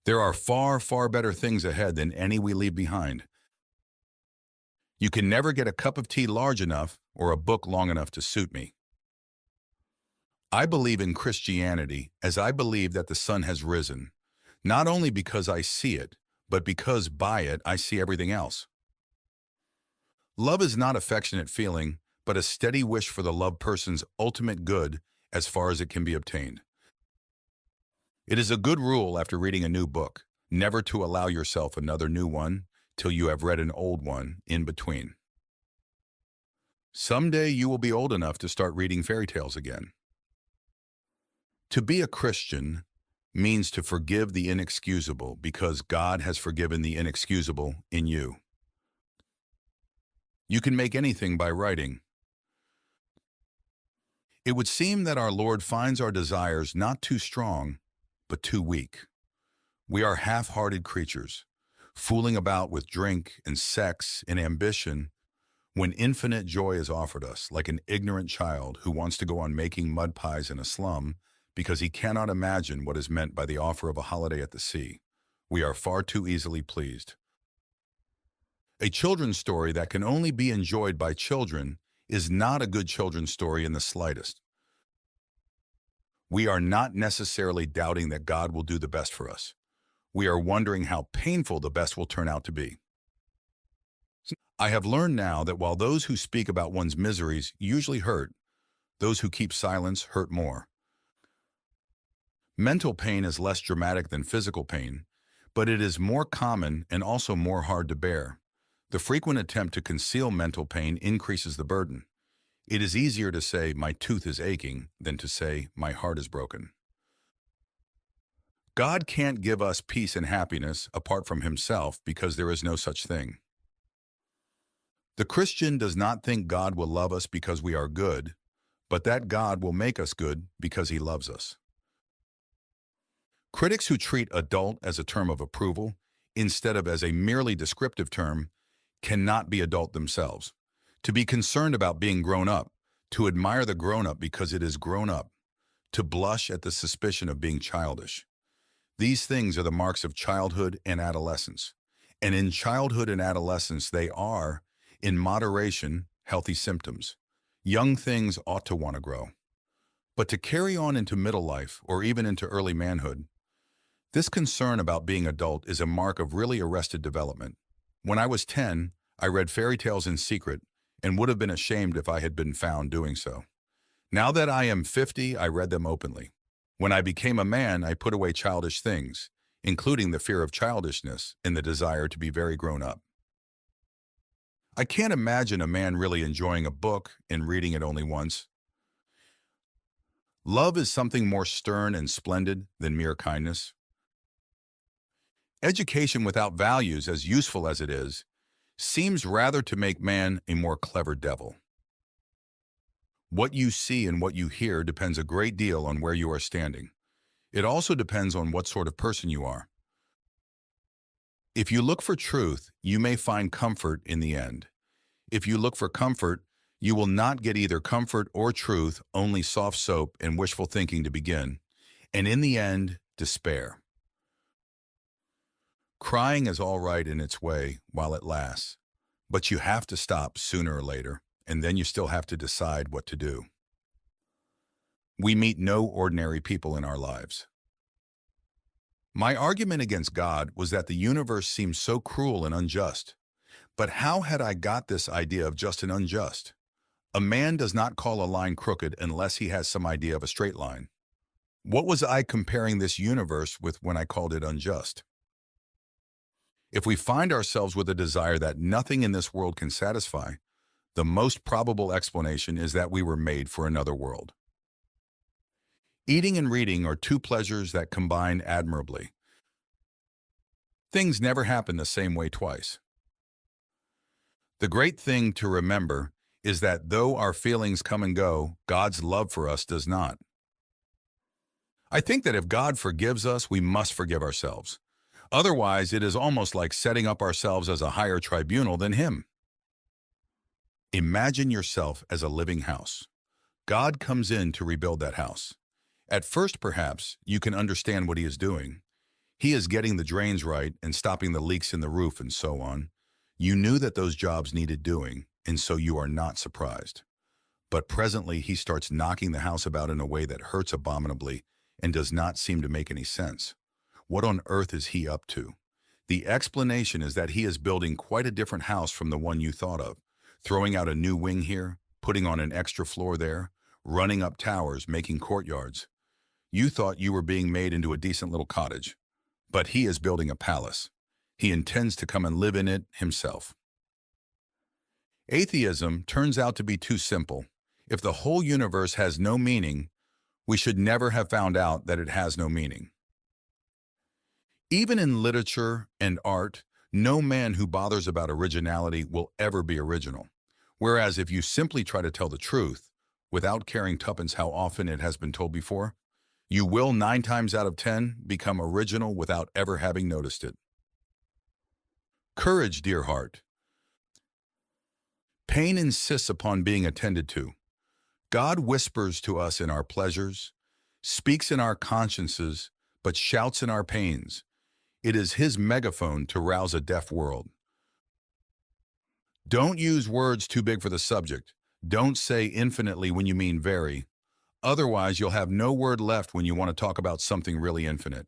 There are far, far better things ahead than any we leave behind. You can never get a cup of tea large enough or a book long enough to suit me. I believe in Christianity as I believe that the sun has risen, not only because I see it, but because by it I see everything else. Love is not affectionate feeling, but a steady wish for the loved person's ultimate good as far as it can be obtained. It is a good rule after reading a new book, never to allow yourself another new one till you have read an old one in between. Someday you will be old enough to start reading fairy tales again. To be a Christian means to forgive the inexcusable because God has forgiven the inexcusable in you. You can make anything by writing. It would seem that our Lord finds our desires not too strong, but too weak. We are half-hearted creatures, fooling about with drink and sex and ambition when infinite joy is offered us, like an ignorant child who wants to go on making mud pies in a slum because he cannot imagine what is meant by the offer of a holiday at the sea. We are far too easily pleased. A children's story that can only be enjoyed by children is not a good children's story in the slightest. We are not necessarily doubting that God will do the best for us. We are wondering how painful the best will turn out to be. I have learned now that while those who speak about one's miseries usually hurt, those who keep silence hurt more. Mental pain is less dramatic than physical pain, but it is more common and also more hard to bear. The frequent attempt to conceal mental pain increases the burden. It is easier to say, "My tooth is aching," than to say, "My heart is broken." God can't give us peace and happiness apart from himself because there is no such thing. The Christian does not think God will love us because we are good, but that God will make us good because he loves us. Critics who treat adult as a term of approval instead of as a merely descriptive term cannot be adult themselves. To be concerned about being grown up, to admire the grown-up because it is grown up, to blush at the suspicion of being childish. These things are the marks of childhood and adolescence. And in childhood and adolescence, they are, in moderation, healthy symptoms. Young things ought to want to grow. But to carry on into middle life or even into early manhood, this concern about being adult is a mark of really arrested development. When I was 10, I read fairy tales in secret and would have been ashamed if I had been found doing so. Now that I am 50, I read them openly. When I became a man, I put away childish things, including the fear of childishness and the desire to be very grown up. I can't imagine a man really enjoying a book and reading it only once. Love is something more stern and splendid than mere kindness. Education without values, as useful as it is, seems rather to make man a more clever devil. What you see and what you hear depends a great deal on where you are standing. It also depends on what sort of person you are. If you look for truth, you may find comfort in the end. If you look for comfort, you will not get either comfort or truth, only soft soap and wishful thinking to begin, and in the end, despair. Crying is all right in its way while it lasts, but you have to stop sooner or later, and then you still have to decide what to do. We meet no ordinary people in our lives. My argument against God was that the universe seemed so cruel and unjust. But how had I got this idea of just and unjust? A man does not call a line crooked unless he has some idea of a straight line. What was I comparing this universe with when I called it unjust? If we find ourselves with a desire that nothing in this world can satisfy, the most probable explanation is that we were made for another world. Eating and reading are two pleasures that combine admirably. Things never happen the same way twice. The great thing to remember is that though our feelings come and go, God's love for us does not. I think that if God forgives us, we must forgive ourselves. Otherwise, it is almost like setting up ourselves as a higher tribunal than Him. Imagine yourself as a living house. God comes in to rebuild that house. At first, perhaps, you can understand what He is doing. He is getting the drains right and stopping the leaks in the roof and so on. You knew that those jobs needed doing, and so you are not surprised. But presently he starts knocking the house about in a way that hurts abominably and does not seem to make any sense. What on earth is he up to? The explanation is that he is building quite a different house from the one you thought of, throwing out a new wing here, putting on an extra floor there, running up towers, making courtyards. You thought you were being made into a decent little cottage, but he is building a palace. He intends to come and live in it himself. Atheism turns out to be too simple. If the whole universe has no meaning, we should never have found out that it has no meaning. Even in literature and art, no man who bothers about originality will ever be original. Whereas if you simply try to tell the truth, without caring tuppence how often it has been told before, you will 9 times out of 10 become original without ever having noticed it. Courage, dear heart. Pain insists upon being attended to. God whispers to us in our pleasures, speaks in our consciences, but shouts in our pains. It is his megaphone to rouse a deaf world. Don't use words too big for the subject. Don't say infinitely when you mean very. Otherwise, you'll have no word left when you want to talk about something really infinite.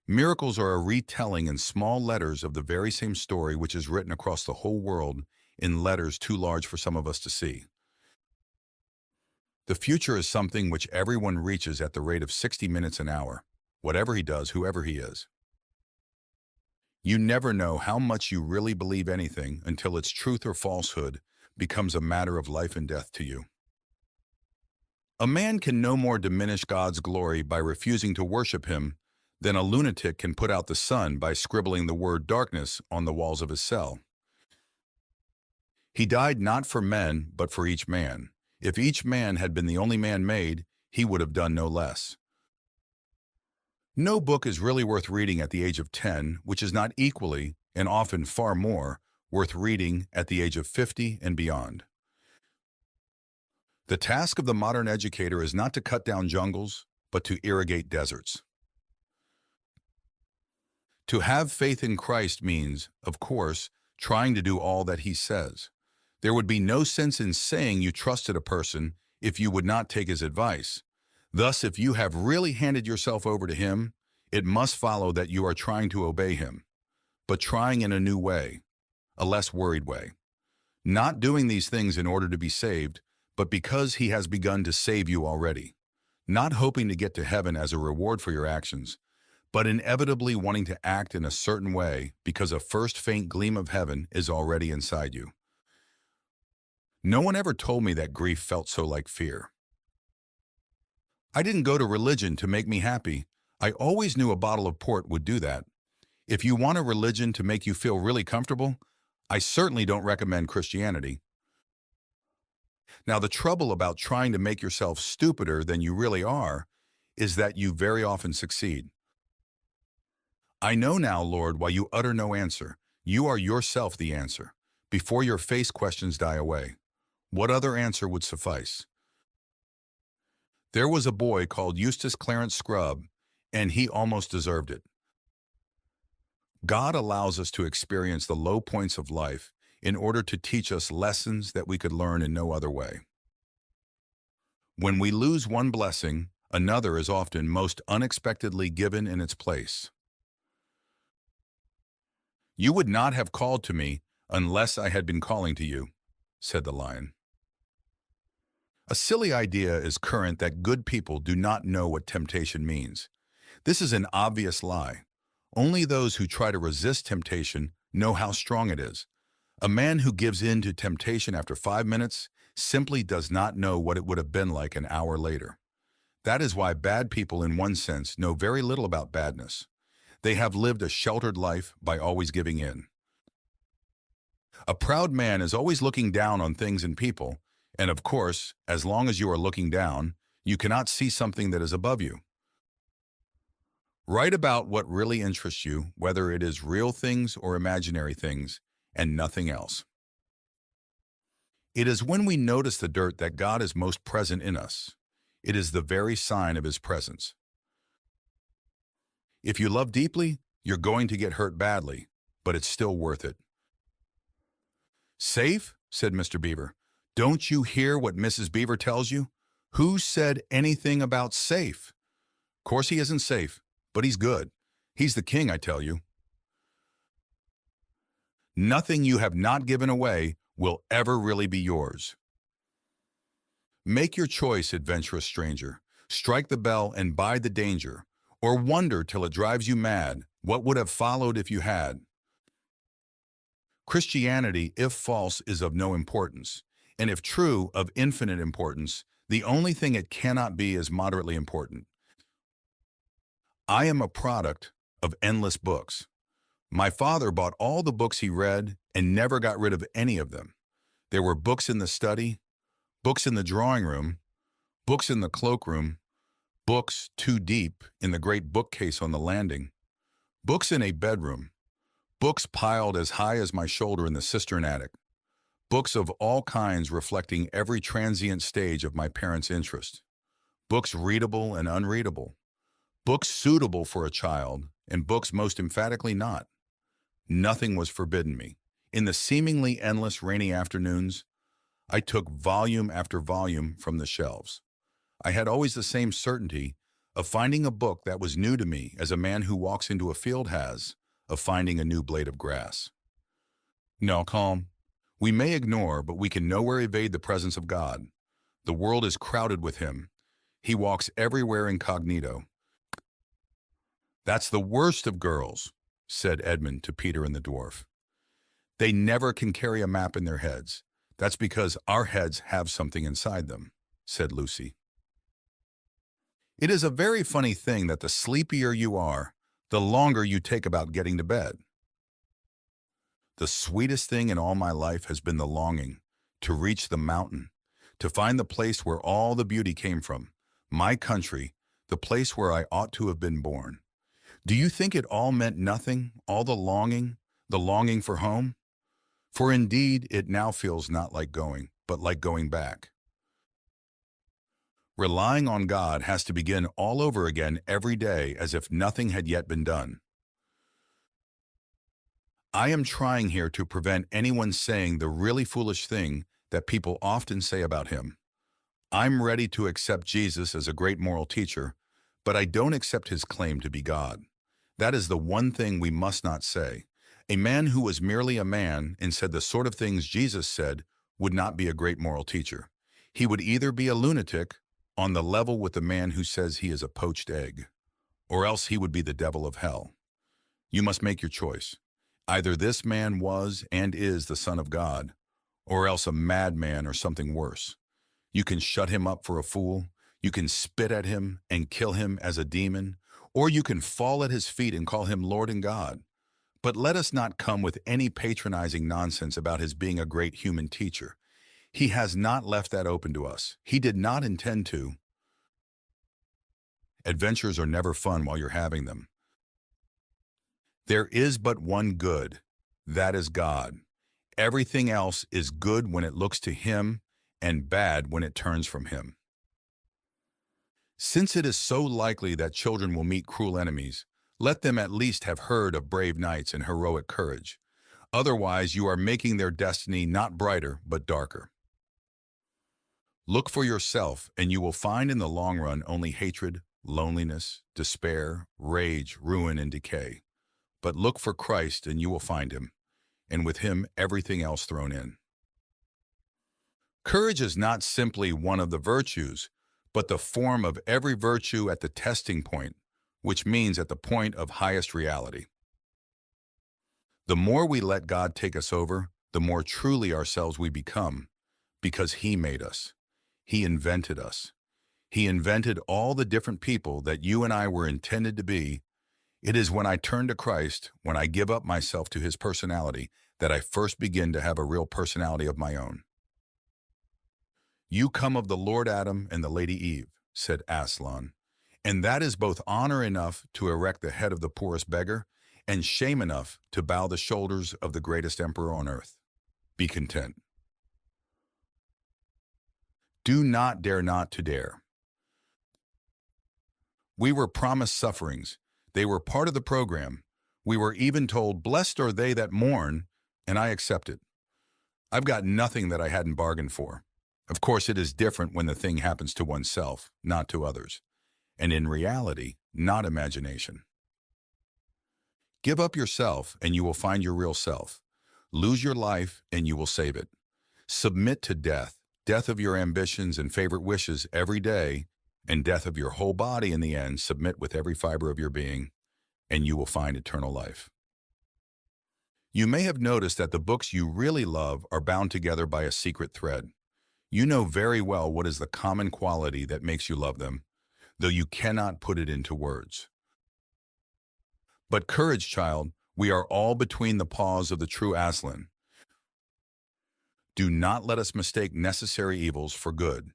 Miracles are a retelling in small letters of the very same story which is written across the whole world in letters too large for some of us to see. The future is something which everyone reaches at the rate of 60 minutes an hour, whatever he does, whoever he is. You never know how much you really believe anything until its truth or falsehood becomes a matter of life and death to you. A man can no more diminish God's glory by refusing to worship him than a lunatic can put out the sun by scribbling the word darkness on the walls of his cell. He died not for men, but for each man. If each man had been the only man made, he would have done no less. No book is really worth reading at the age of 10, which is not equally, and often far more, worth reading at the age of 50 and beyond. The task of the modern educator is not to cut down jungles, but to irrigate deserts. To have faith in Christ means, of course, trying to do all that he says. There would be no sense in saying you trusted a person if you would not take his advice. Thus, if you have really handed yourself over to him, it must follow that you are trying to obey him, but trying in a new way, a less worried way. Not doing these things in order to be saved, but because he has begun to save you already. Not hoping to get to heaven as a reward for your actions, but inevitably wanting to act in a certain way because a first faint gleam of heaven is already inside you. No one ever told me that grief felt so like fear. I didn't go to religion to make me happy. I always knew a bottle of port would do that. If you want a religion to make you feel really comfortable, I certainly don't recommend Christianity. Now, the trouble about trying to make yourself stupider than you really are is that you very often succeed. I know now, Lord, why you utter no answer. You are yourself the answer. Before your face questions die away. What other answer would suffice? There was a boy called Eustace Clarence Scrubb, and he almost deserved it. God allows us to experience the low points of life in order to teach us lessons that we could learn in no other way. When we lose one blessing, another is often most unexpectedly given in its place. You would not have called to me unless I had been calling to you, said the lion. A silly idea is current that good people do not know what temptation means. This is an obvious lie. Only those who try to resist temptation know how strong it is. A man who gives in to temptation after 5 minutes simply does not know what it would have been like an hour later. That is why bad people, in one sense, know very little about badness. They have lived a sheltered life by always giving in. A proud man is always looking down on things and people, and of course, as long as you are looking down, you cannot see something that is above you. Write about what really interests you, whether it is real things or imaginary things, and nothing else. It is when we notice the dirt that God is most present in us. It is the very sign of his presence. If you love deeply, you're going to get hurt badly, but it's still worth it. Safe? Said Mr. Beaver. Don't you hear what Mrs. Beaver tells you? Who said anything about safe? Course he isn't safe, but he's good. He's the king, I tell you. Nothing you have not given away will ever really be yours. Make your choice, adventurous stranger. Strike the bell and bide the danger, or wonder till it drives you mad what would have followed if you had. Christianity, if false, is of no importance, and if true, of infinite importance. The only thing it cannot be is moderately important. I am a product of endless books. My father bought all the books he read and never got rid of any of them. There were books in the study, books in the drawing room, books in the cloakroom, books too deep in the great bookcase on the landing, books in a bedroom, books piled as high as my shoulder in the cistern attic, books of all kinds reflecting every transient stage of my parents' interest, books readable and unreadable, books suitable for a child, and books most emphatically not. Nothing was forbidden me. In the seemingly endless rainy afternoons, I took volume after volume from the shelves. I had always the same certainty of finding a book that was new to me as a man who walks into a field has of finding a new blade of grass. No, calm. We may ignore, but we can nowhere evade the presence of God. The world is crowded with him. He walks everywhere incognito. That's the worst of girls, said Edmund to Peter and the dwarf. They never can carry a map in their heads. That's because our heads have something inside them, said Lucy. It is a very funny thing that the sleepier you are, the longer you take about getting to bed. The sweetest thing in all my life has been the longing to reach the mountain, to find the place where all the beauty came from, my country, the place where I ought to have been born. Do you think it all meant nothing, all the longing for home? For indeed it now feels not like going, but like going back. Relying on God has to begin all over again every day as if nothing had yet been done. I am trying here to prevent anyone saying the really foolish thing that people often say about him. I'm ready to accept Jesus as a great moral teacher, but I don't accept his claim to be God. That is the one thing we must not say. A man who was merely a man and said the sort of things Jesus said would not be a great moral teacher. He would either be a lunatic, on the level with the man who says he is a poached egg, or else he would be the devil of hell. You must make your choice. Either this man was and is the Son of God, or else a madman or something worse. You can shut him up for a fool, you can spit at him and kill him as a demon, or you can fall at his feet and call him Lord and God. But let us not come with any patronizing nonsense about his being a great human teacher. He has not left that open to us. He did not intend to. Adventures are never fun while you're having them. There is but one good, that is God. Everything else is good when it looks to him and bad when it turns from him. Since it is so likely that children will meet cruel enemies, let them at least have heard of brave knights and heroic courage. Otherwise, you are making their destiny not brighter, but darker. Look for yourself, and you will find in the long run only hatred, loneliness, despair, rage, ruin, and decay. But look for Christ, and you will find him, and with him everything else thrown in. Courage is not simply one of the virtues, but the form of every virtue at the testing point, which means at the point of highest reality. The more we let God take us over, the more truly ourselves we become, because he made us. He invented us. He invented all the different people that you and I were intended to be. It is when I turn to Christ, when I give up myself to his personality, that I first begin to have a real personality of my own. You come of the Lord Adam and the Lady Eve, said Aslan, and that is both honor enough to erect the head of the poorest beggar and shame enough to bow the shoulders of the greatest emperor on earth. Be content. Do not dare not to dare. We were promised sufferings. They were part of the program. We were even told, "Blessed are they that mourn," and I accepted. I've got nothing that I hadn't bargained for. Of course, it is different when the thing happens to oneself, not to others. And in reality, not imagination. Give up yourself and you will find your real self. Lose your life and you will save it. Submit to death, death of your ambitions and favorite wishes every day, and death of your whole body in the end. Submit with every fiber of your being, and you will find eternal life. You may have noticed that the books you really love are bound together by a secret thread. You know very well what is the common quality that makes you love them, though you cannot put it into words. But courage, child, we are all between the paws of the true Aslan. Do not let us mistake necessary evils for good.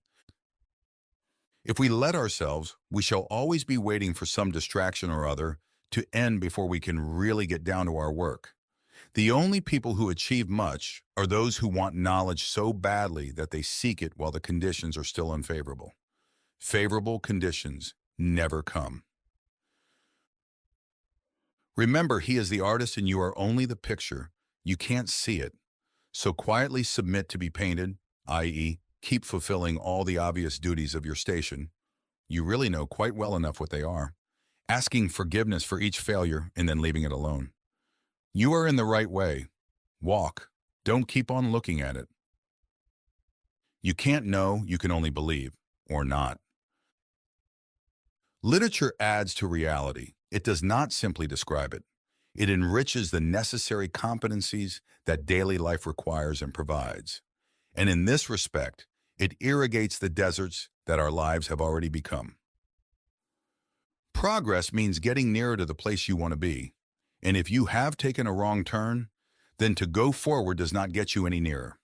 If we let ourselves, we shall always be waiting for some distraction or other to end before we can really get down to our work. The only people who achieve much are those who want knowledge so badly that they seek it while the conditions are still unfavorable. Favorable conditions never come. Remember, he is the artist and you are only the picture. You can't see it. So quietly submit to be painted, i.e., keep fulfilling all the obvious duties of your station. You really know quite well enough what they are. Asking forgiveness for each failure and then leaving it alone. You are in the right way. Walk. Don't keep on looking at it. You can't know, you can only believe, or not. Literature adds to reality. It does not simply describe it. It enriches the necessary competencies that daily life requires and provides. And in this respect, it irrigates the deserts that our lives have already become. Progress means getting nearer to the place you want to be. And if you have taken a wrong turn, then to go forward does not get you any nearer.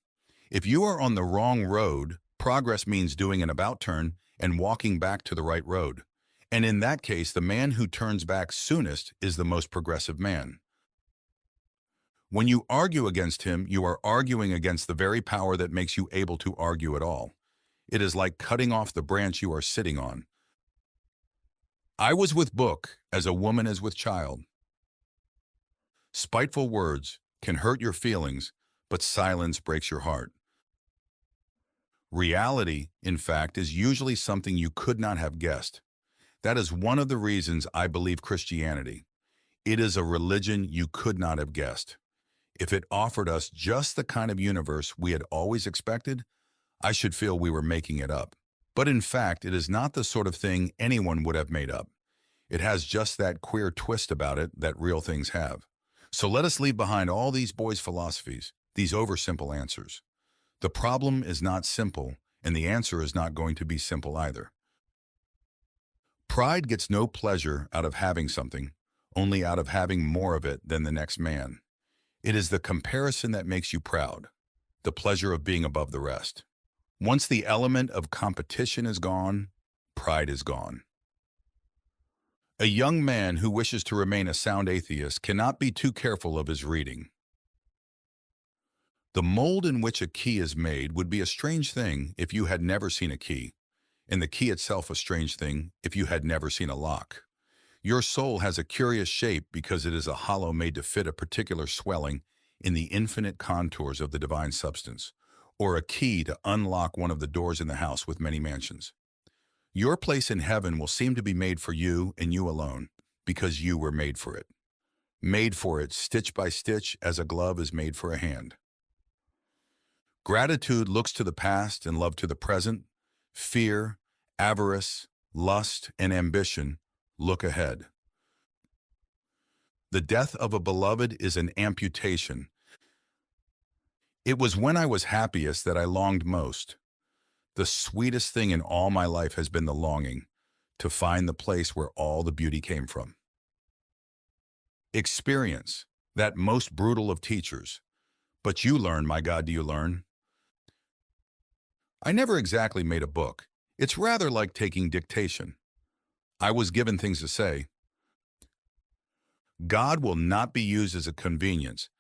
If you are on the wrong road, progress means doing an about turn and walking back to the right road. And in that case, the man who turns back soonest is the most progressive man. When you argue against him, you are arguing against the very power that makes you able to argue at all. It is like cutting off the branch you are sitting on. I was with book as a woman is with child. Spiteful words can hurt your feelings, but silence breaks your heart. Reality, in fact, is usually something you could not have guessed. That is one of the reasons I believe Christianity. It is a religion you could not have guessed. If it offered us just the kind of universe we had always expected, I should feel we were making it up. But in fact, it is not the sort of thing anyone would have made up. It has just that queer twist about it that real things have. So let us leave behind all these boys' philosophies, these oversimple answers. The problem is not simple, and the answer is not going to be simple either. Pride gets no pleasure out of having something, only out of having more of it than the next man. It is the comparison that makes you proud, the pleasure of being above the rest. Once the element of competition is gone, pride is gone. A young man who wishes to remain a sound atheist cannot be too careful of his reading. The mold in which a key is made would be a strange thing if you had never seen a key, and the key itself a strange thing if you had never seen a lock. Your soul has a curious shape because it is a hollow made to fit a particular swelling in the infinite contours of the divine substance, or a key to unlock one of the doors in the house with many mansions. Your place in heaven will seem to be made for you and you alone, because you were made for it. Made for it stitch by stitch as a glove is made for a hand. Gratitude looks to the past and love to the present. Fear, avarice, lust, and ambition look ahead. The death of a beloved is an amputation. It was when I was happiest that I longed most. The sweetest thing in all my life has been the longing to find the place where all the beauty came from. Experience, that most brutal of teachers. But you learn, my God, do you learn? I never exactly made a book. It's rather like taking dictation. I was given things to say. God will not be used as a convenience.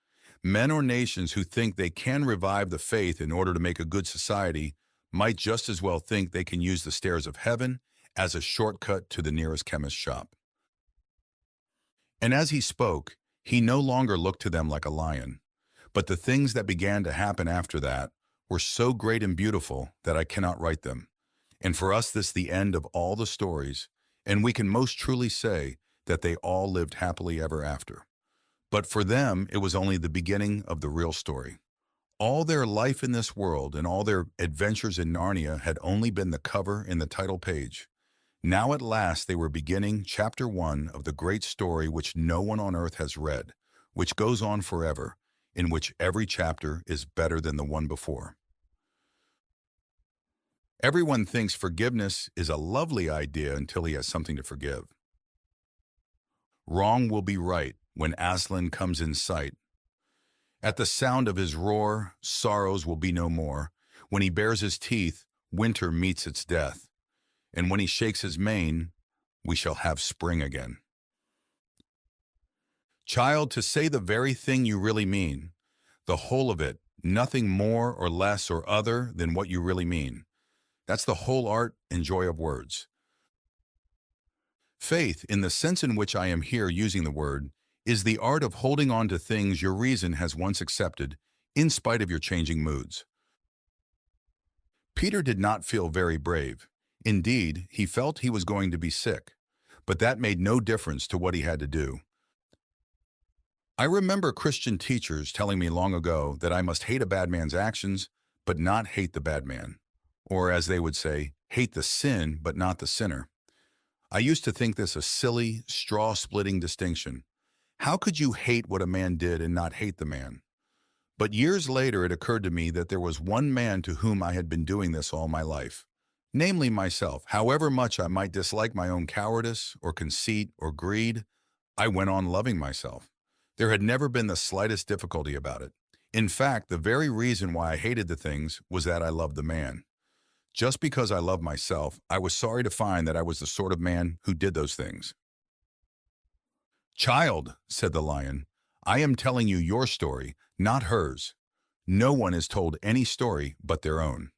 Men or nations who think they can revive the faith in order to make a good society might just as well think they can use the stairs of heaven as a shortcut to the nearest chemist's shop. And as he spoke, he no longer looked to them like a lion. But the things that began to happen after that were so great and beautiful that I cannot write them. And for us, this is the end of all the stories, and we can most truly say that they all lived happily ever after. But for them, it was only the beginning of the real story. All their life in this world and all their adventures in Narnia had only been the cover and the title page. Now at last they were beginning chapter 1 of the great story which no one on earth has read, which goes on forever, in which every chapter is better than the one before. Everyone thinks forgiveness is a lovely idea until he has something to forgive. Wrong will be right when Aslan comes in sight. At the sound of his roar, sorrows will be no more. When he bares his teeth, winter meets its death. And when he shakes his mane, we shall have spring again. Child, to say the very thing you really mean, the whole of it, nothing more or less or other than what you really mean. That's the whole art and joy of words. Faith, in the sense in which I am here using the word, is the art of holding on to things your reason has once accepted, in spite of your changing moods. Peter did not feel very brave. Indeed, he felt he was going to be sick, but that made no difference to what he had to do. I remember Christian teachers telling me long ago that I must hate a bad man's actions, but not hate the bad man. Or as they would say, hate the sin, but not the sinner. I used to think this a silly, straw-splitting distinction. How could you hate what a man did and not hate the man? But years later it occurred to me that there was one man to whom I had been doing this all my life. Namely myself. However much I might dislike my own cowardice or conceit or greed, I went on loving myself. There had never been the slightest difficulty about it. In fact, the very reason why I hated the things was that I loved the man. Just because I loved myself, I was sorry to find that I was the sort of man who did those things. Child, said the lion, I am telling you your story, not hers. No one is told any story but their own.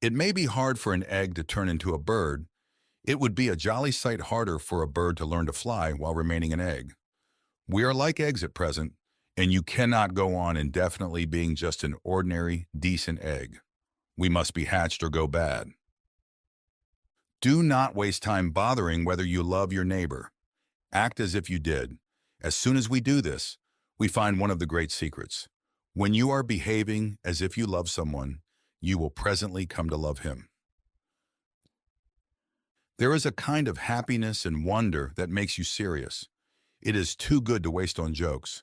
It may be hard for an egg to turn into a bird. It would be a jolly sight harder for a bird to learn to fly while remaining an egg. We are like eggs at present, and you cannot go on indefinitely being just an ordinary, decent egg. We must be hatched or go bad. Do not waste time bothering whether you love your neighbor. Act as if you did. As soon as we do this, we find one of the great secrets. When you are behaving as if you love someone, you will presently come to love him. There is a kind of happiness and wonder that makes you serious. It is too good to waste on jokes.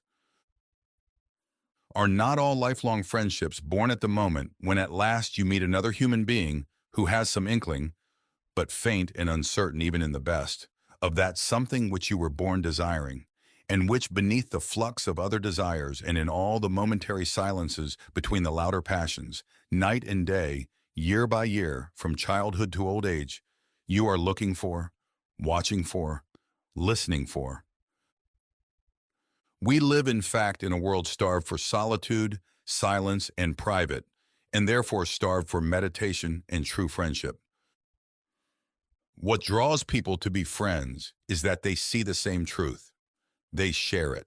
Are not all lifelong friendships born at the moment when at last you meet another human being who has some inkling, but faint and uncertain even in the best, of that something which you were born desiring, and which beneath the flux of other desires and in all the momentary silences between the louder passions, night and day, year by year, from childhood to old age, you are looking for, watching for, listening for. We live, in fact, in a world starved for solitude, silence, and private, and therefore starved for meditation and true friendship. What draws people to be friends is that they see the same truth. They share it.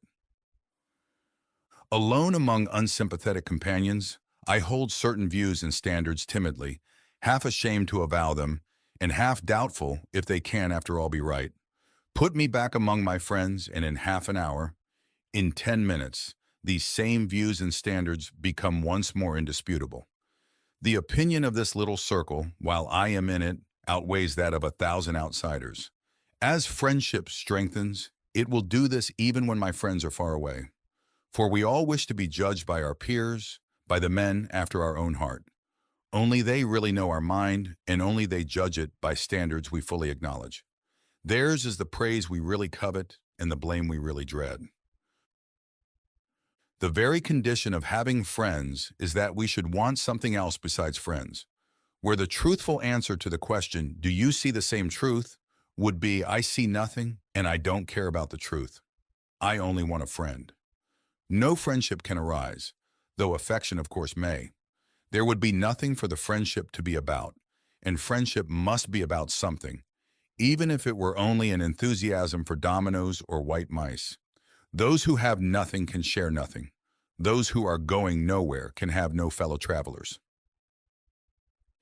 Alone among unsympathetic companions, I hold certain views and standards timidly, half ashamed to avow them, and half doubtful if they can after all be right. Put me back among my friends, and in half an hour, in 10 minutes, these same views and standards become once more indisputable. The opinion of this little circle, while I am in it, outweighs that of 1,000 outsiders. As friendship strengthens, it will do this even when my friends are far away. For we all wish to be judged by our peers, by the men after our own heart. Only they really know our mind, and only they judge it by standards we fully acknowledge. Theirs is the praise we really covet and the blame we really dread. The very condition of having friends is that we should want something else besides friends, where the truthful answer to the question, do you see the same truth, would be, I see nothing and I don't care about the truth. I only want a friend. No friendship can arise, though affection of course may. There would be nothing for the friendship to be about, and friendship must be about something. even if it were only an enthusiasm for dominoes or white mice. Those who have nothing can share nothing. Those who are going nowhere can have no fellow travelers.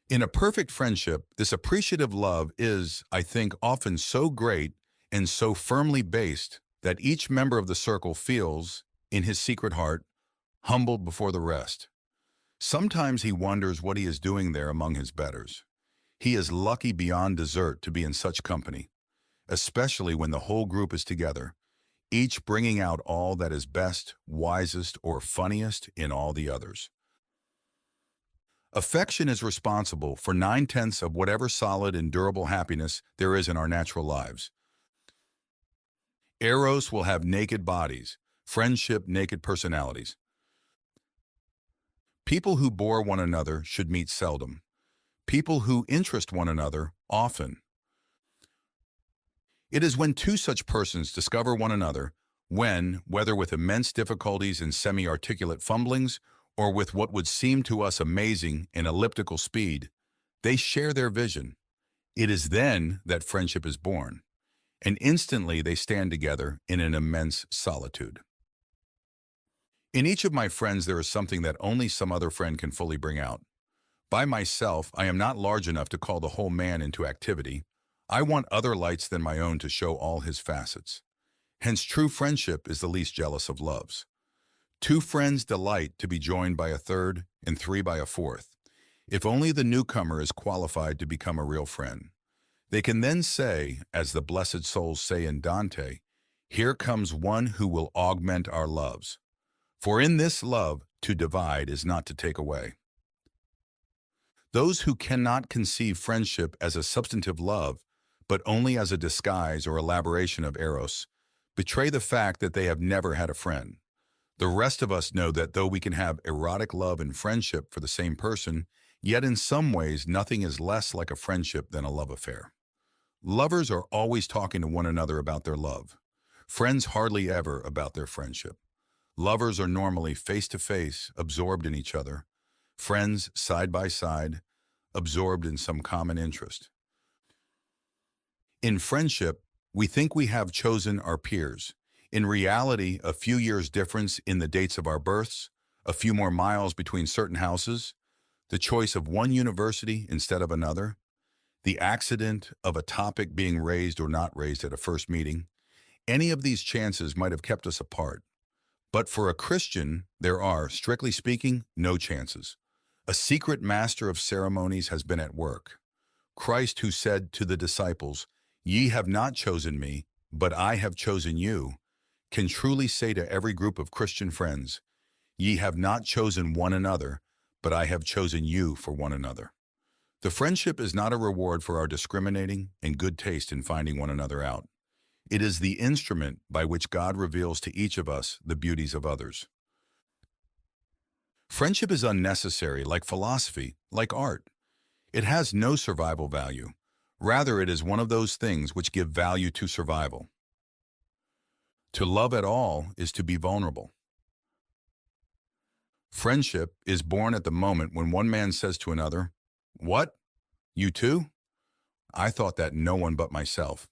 In a perfect friendship, this appreciative love is, I think, often so great and so firmly based that each member of the circle feels, in his secret heart, humbled before the rest. Sometimes he wonders what he is doing there among his betters. He is lucky beyond desert to be in such company, especially when the whole group is together, each bringing out all that is best, wisest, or funniest in all the others. Affection is responsible for 9/10 of whatever solid and durable happiness there is in our natural lives. Eros will have naked bodies, friendship naked personalities. People who bore one another should meet seldom. People who interest one another often. It is when two such persons discover one another, when, whether with immense difficulties and semi-articulate fumblings, or with what would seem to us amazing and elliptical speed, they share their vision. It is then that friendship is born, and instantly they stand together in an immense solitude. In each of my friends there is something that only some other friend can fully bring out. By myself, I am not large enough to call the whole man into activity. I want other lights than my own to show all his facets. Hence, true friendship is the least jealous of loves. Two friends delight to be joined by a third, and three by a fourth. If only the newcomer is qualified to become a real friend. They can then say, as the blessed souls say in Dante, "Here comes one who will augment our loves. For in this love, to divide is not to take away." Those who cannot conceive friendship as a substantive love, but only as a disguise or elaboration of eros, betray the fact that they have never had a friend. The rest of us know that though we can have erotic love and friendship for the same person, yet in some ways nothing is less like a friendship than a love affair. Lovers are always talking to one another about their love. Friends hardly ever about their friendship. Lovers are normally face-to-face, absorbed in each other. Friends side by side, absorbed in some common interest. In friendship, we think we have chosen our peers. In reality, a few years difference in the dates of our births, a few more miles between certain houses, the choice of one university instead of another, the accident of a topic being raised or not raised at a first meeting, any of these chances might have kept us apart. But for a Christian, there are, strictly speaking, no chances. A secret master of ceremonies has been at work. Christ, who said to the disciples, "Ye have not chosen me, but I have chosen you," can truly say to every group of Christian friends, "Ye have not chosen one another, but I have chosen you for one another." The friendship is not a reward for our discriminating and good taste in finding one another out. It is the instrument by which God reveals to each of us the beauties of others. Friendship is unnecessary, like philosophy, like art. It has no survival value. Rather, it is one of those things which give value to survival. To love at all is to be vulnerable. Friendship is born at the moment when one man says to another, "What? You too? I thought that no one but myself."